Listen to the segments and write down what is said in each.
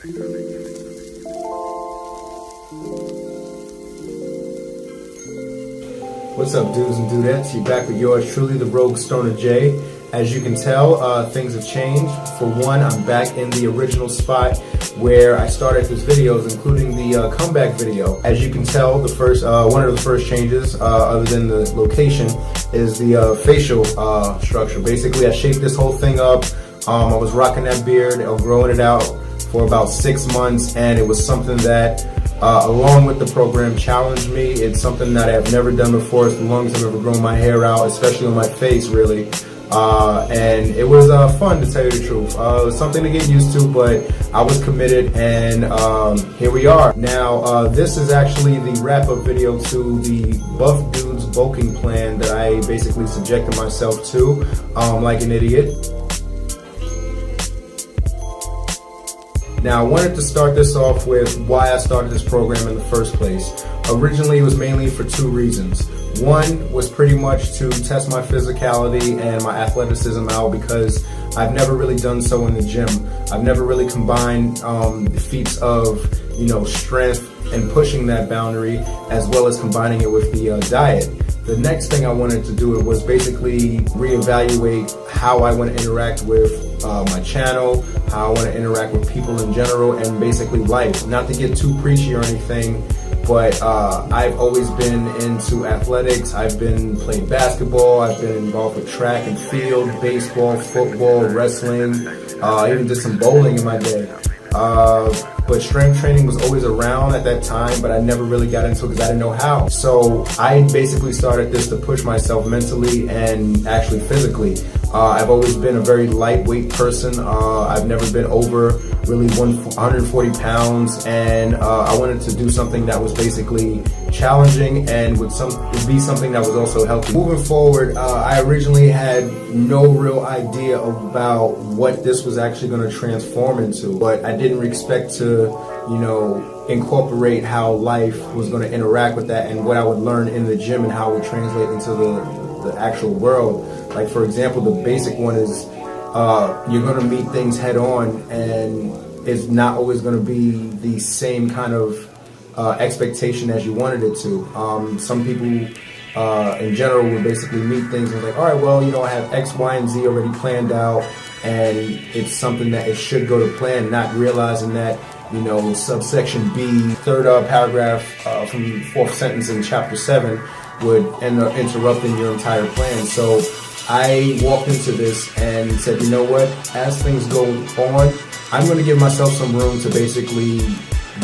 What's up, dudes and dudettes? You're back with yours truly, the Rogue Stoner J. As you can tell, things have changed. For one, I'm back in the original spot where I started these videos, including the comeback video. As you can tell, the first one of the first changes, other than the location, is the facial structure. Basically, I shaped this whole thing up. I was rocking that beard, growing it out for about 6 months, and it was something that, along with the program, challenged me. It's something that I've never done before. It's the longest I've ever grown my hair out, especially on my face, really. And it was fun, to tell you the truth. It was something to get used to, but I was committed, and here we are. Now, this is actually the wrap-up video to the B.U.F.F dudes bulking plan that I basically subjected myself to, like an idiot. Now, I wanted to start this off with why I started this program in the first place. Originally, it was mainly for 2 reasons. One was pretty much to test my physicality and my athleticism out, because I've never really done so in the gym. I've never really combined the feats of, strength and pushing that boundary, as well as combining it with the diet. The next thing I wanted to do was basically reevaluate how I want to interact with my channel, how I want to interact with people in general, and basically life. Not to get too preachy or anything, but I've always been into athletics. I've played basketball, I've been involved with track and field, baseball, football, wrestling, even did some bowling in my day. But strength training was always around at that time, but I never really got into it because I didn't know how. So I basically started this to push myself mentally and actually physically. I've always been a very lightweight person. I've never been over really 140 pounds, and I wanted to do something that was basically challenging and would be something that was also healthy. Moving forward, I originally had no real idea about what this was actually going to transform into, but I didn't expect to, incorporate how life was going to interact with that, and what I would learn in the gym and how it would translate into the actual world. Like, for example, the basic one is you're going to meet things head on, and it's not always going to be the same kind of expectation as you wanted it to. Some people in general would basically meet things and like, all right, well, I have X, Y, and Z already planned out, and it's something that it should go to plan, not realizing that, subsection B, 3rd paragraph from the 4th sentence in chapter 7 would end up interrupting your entire plan. So I walked into this and said, you know what, as things go on, I'm going to give myself some room to basically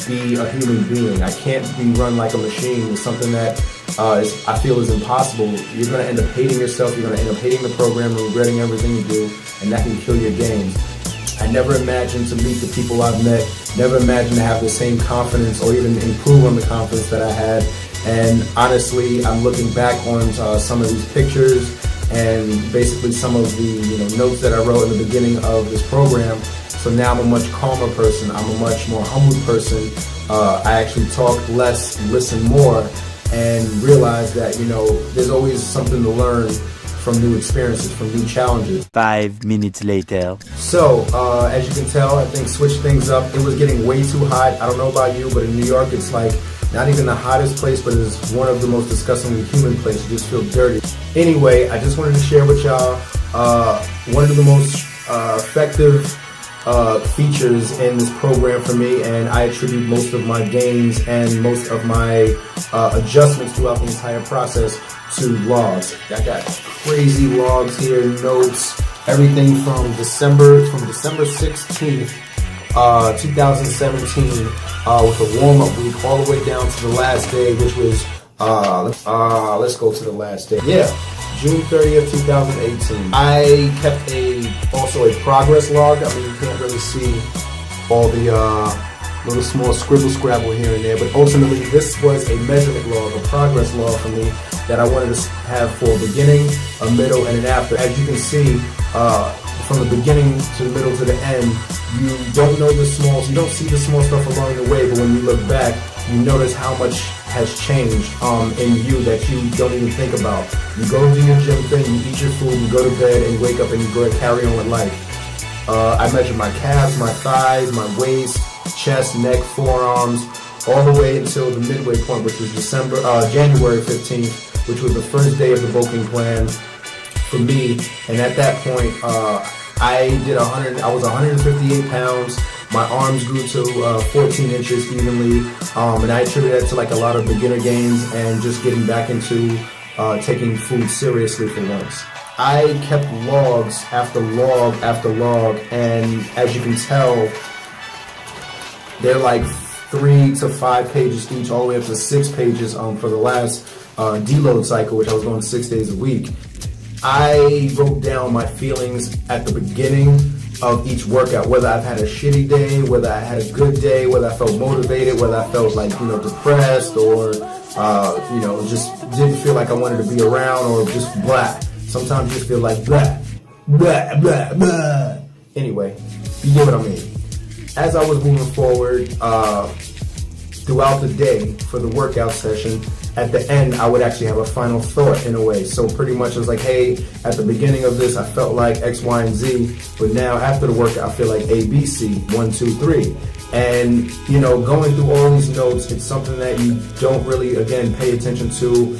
be a human being. I can't be run like a machine. It's something that I feel is impossible. You're going to end up hating yourself. You're going to end up hating the program and regretting everything you do, and that can kill your gains. I never imagined to meet the people I've met, never imagined to have the same confidence or even improve on the confidence that I had. And honestly, I'm looking back on some of these pictures and basically some of the notes that I wrote in the beginning of this program. So now I'm a much calmer person. I'm a much more humble person. I actually talk less, listen more, and realize that there's always something to learn from new experiences, from new challenges. 5 minutes later. So, as you can tell, I think switched things up. It was getting way too hot. I don't know about you, but in New York, it's like not even the hottest place, but it's one of the most disgustingly humid places. You just feel dirty. Anyway, I just wanted to share with y'all one of the most effective features in this program for me, and I attribute most of my gains and most of my adjustments throughout the entire process to logs. I got crazy logs here, notes, everything from December 16th, 2017, with a warm-up week all the way down to the last day, which was let's go to the last day. Yeah, June 30th, 2018. I kept also a progress log. I mean, you can't really see all the little small scribble scrabble here and there, but ultimately this was a measurement log, a progress log for me that I wanted to have for a beginning, a middle, and an after. As you can see, from the beginning to the middle to the end, you don't know the smalls, you don't see the small stuff along the way, but when you look back, you notice how much has changed in you that you don't even think about. You go do your gym thing, you eat your food, you go to bed, and you wake up and you go to carry on with life. I measured my calves, my thighs, my waist, chest, neck, forearms, all the way until the midway point, which was January 15th, which was the first day of the bulking plan for me. And at that point, I was 158 pounds. My arms grew to 14 inches evenly, and I attribute that to like a lot of beginner gains and just getting back into taking food seriously for once. I kept logs after log after log, and as you can tell, they're like 3 to 5 pages each, all the way up to 6 pages for the last deload cycle, which I was going 6 days a week. I wrote down my feelings at the beginning of each workout, whether I've had a shitty day, whether I had a good day, whether I felt motivated, whether I felt like, depressed, or, just didn't feel like I wanted to be around, or just blah. Sometimes you just feel like blah, blah, blah, blah. Anyway, you get what I mean. As I was moving forward throughout the day for the workout session, at the end, I would actually have a final thought in a way. So pretty much it was like, hey, at the beginning of this, I felt like X, Y, and Z, but now after the workout, I feel like A, B, C, 1, 2, 3. And, going through all these notes, it's something that you don't really, again, pay attention to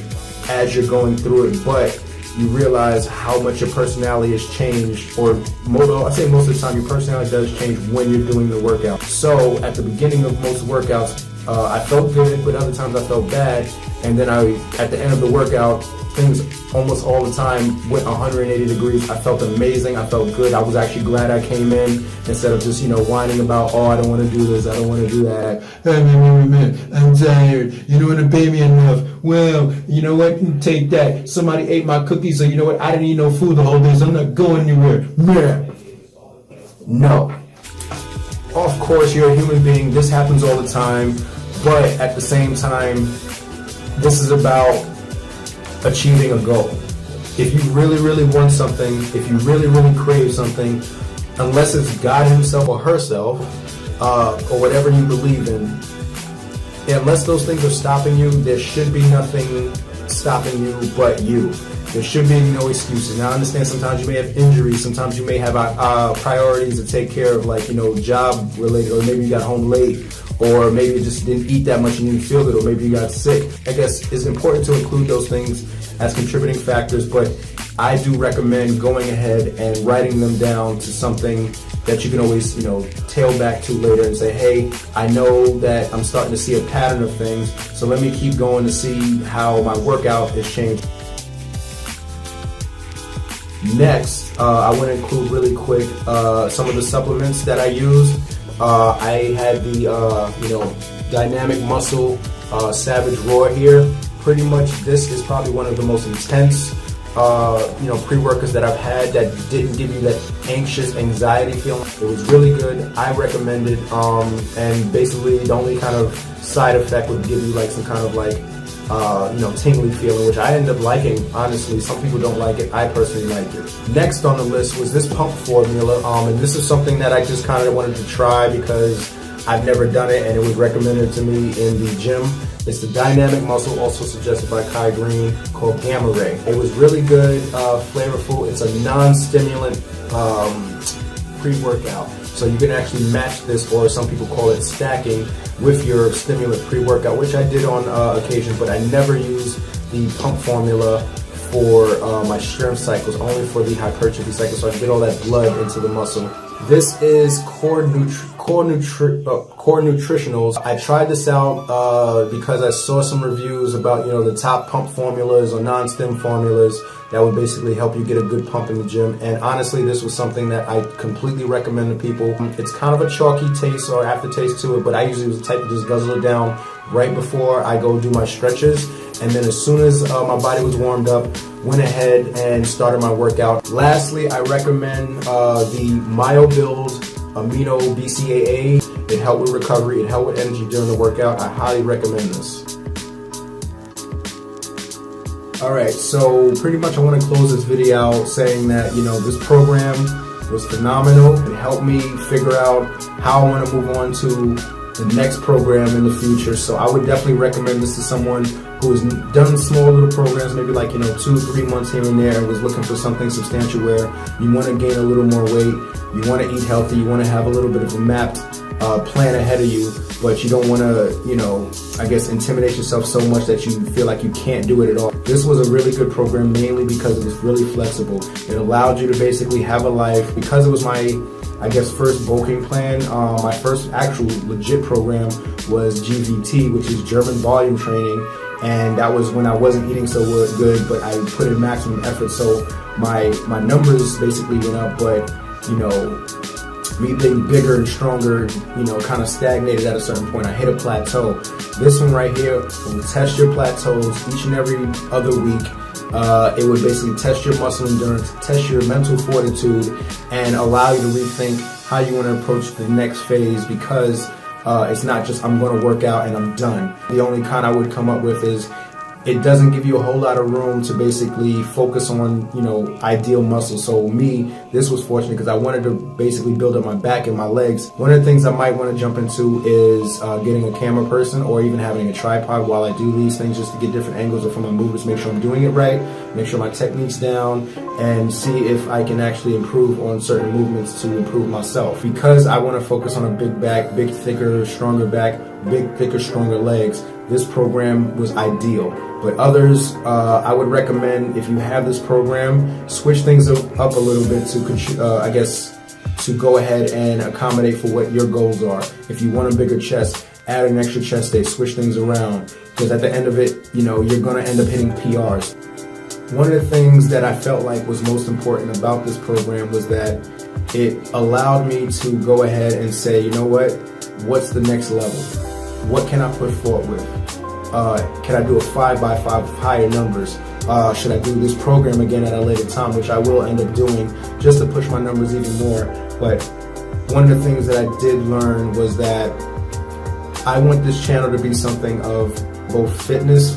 as you're going through it, but you realize how much your personality has changed, or I say most of the time, your personality does change when you're doing the workout. So at the beginning of most workouts, I felt good, but other times I felt bad. And then at the end of the workout, things almost all the time went 180 degrees. I felt amazing. I felt good. I was actually glad I came in instead of just, whining about, I don't want to do this. I don't want to do that. I'm tired. You don't want to pay me enough. Well, you know what? Take that. Somebody ate my cookies, so you know what? I didn't eat no food the whole day, so I'm not going anywhere. No. Of course, you're a human being. This happens all the time. But at the same time, this is about achieving a goal. If you really, really want something, if you really, really crave something, unless it's God himself or herself, or whatever you believe in, unless those things are stopping you, there should be nothing stopping you but you. There should be no excuses. Now I understand sometimes you may have injuries, sometimes you may have priorities to take care of, like, job related, or maybe you got home late, or maybe you just didn't eat that much and you didn't feel good, or maybe you got sick. I guess it's important to include those things as contributing factors, but I do recommend going ahead and writing them down to something that you can always, tail back to later and say, hey, I know that I'm starting to see a pattern of things, so let me keep going to see how my workout has changed. Next, I want to include really quick some of the supplements that I use. I had the Dynamic Muscle Savage Raw here. Pretty much this is probably one of the most intense pre-workouts that I've had that didn't give you that anxious anxiety feeling. It was really good. I recommend it, and basically the only kind of side effect would give you like some kind of like tingly feeling, which I end up liking, honestly. Some people don't like it. I personally like it. Next on the list was this pump formula, and this is something that I just kind of wanted to try because I've never done it and it was recommended to me in the gym. It's the Dynamic Muscle, also suggested by Kai Green, called Gamma Ray. It was really good, flavorful. It's a non-stimulant pre-workout. So you can actually match this, or some people call it stacking, with your stimulant pre-workout, which I did on occasion, but I never use the pump formula for my strength cycles, only for the hypertrophy cycles, so I can get all that blood into the muscle. This is Core Nutritionals. I tried this out because I saw some reviews about, the top pump formulas or non-stim formulas that would basically help you get a good pump in the gym. And honestly, this was something that I completely recommend to people. It's kind of a chalky taste or aftertaste to it, but I usually was the type to just guzzle it down right before I go do my stretches. And then as soon as my body was warmed up, went ahead and started my workout. Lastly, I recommend the MyoBuild Amino BCAA. It helped with recovery, it helped with energy during the workout. I highly recommend this. Alright, so pretty much I want to close this video out saying that, this program was phenomenal. It helped me figure out how I want to move on to the next program in the future. So I would definitely recommend this to someone who has done small little programs, maybe like 2-3 months here and there, and was looking for something substantial where you want to gain a little more weight, you want to eat healthy, you want to have a little bit of a mapped plan ahead of you, but you don't want to, you know, I guess intimidate yourself so much that you feel like you can't do it at all. This was a really good program mainly because it was really flexible. It allowed you to basically have a life. Because it was my, I guess, first bulking plan, my first actual legit program was GVT, which is German volume training, and that was when I wasn't eating so good, but I put in maximum effort, so my numbers basically went up, but, you know, me being bigger and stronger, you know, kind of stagnated at a certain point. I hit a plateau. This one right here will test your plateaus each and every other week. It would basically test your muscle endurance, test your mental fortitude, and allow you to rethink how you want to approach the next phase, because it's not just I'm going to work out and I'm done. The only con I would come up with is it doesn't give you a whole lot of room to basically focus on, you know, ideal muscle. So me, this was fortunate because I wanted to basically build up my back and my legs. One of the things I might want to jump into is getting a camera person or even having a tripod while I do these things, just to get different angles of my movements, make sure I'm doing it right, make sure my technique's down, and see if I can actually improve on certain movements to improve myself. Because I want to focus on a big back, big, thicker, stronger back, big, thicker, stronger legs, this program was ideal. But others, I would recommend, if you have this program, switch things up a little bit to, I guess, to go ahead and accommodate for what your goals are. If you want a bigger chest, add an extra chest day, switch things around. Because at the end of it, you know, you're going to end up hitting PRs. One of the things that I felt like was most important about this program was that it allowed me to go ahead and say, you know what, what's the next level? What can I push forward with? Can I do a 5x5 with higher numbers? Should I do this program again at a later time, which I will end up doing just to push my numbers even more. But one of the things that I did learn was that I want this channel to be something of both fitness,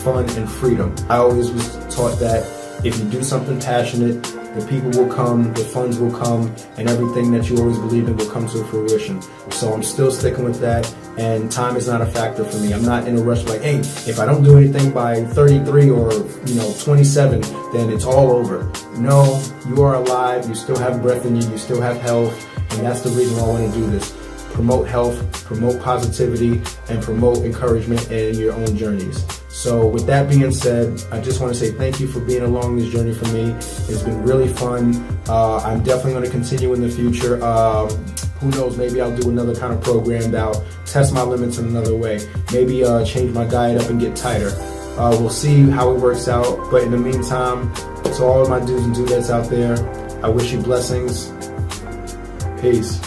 fun, and freedom. I always was taught that if you do something passionate, the people will come, the funds will come, and everything that you always believed in will come to fruition. So I'm still sticking with that, and time is not a factor for me. I'm not in a rush like, hey, if I don't do anything by 33 or 27, then it's all over. No, you are alive, you still have breath in you, you still have health, and that's the reason why I want to do this. Promote health, promote positivity, and promote encouragement in your own journeys. So with that being said, I just want to say thank you for being along this journey for me. It's been really fun. I'm definitely going to continue in the future. Who knows, maybe I'll do another kind of program that'll test my limits in another way. Maybe change my diet up and get tighter. We'll see how it works out. But in the meantime, to all of my dudes and dudettes out there, I wish you blessings. Peace.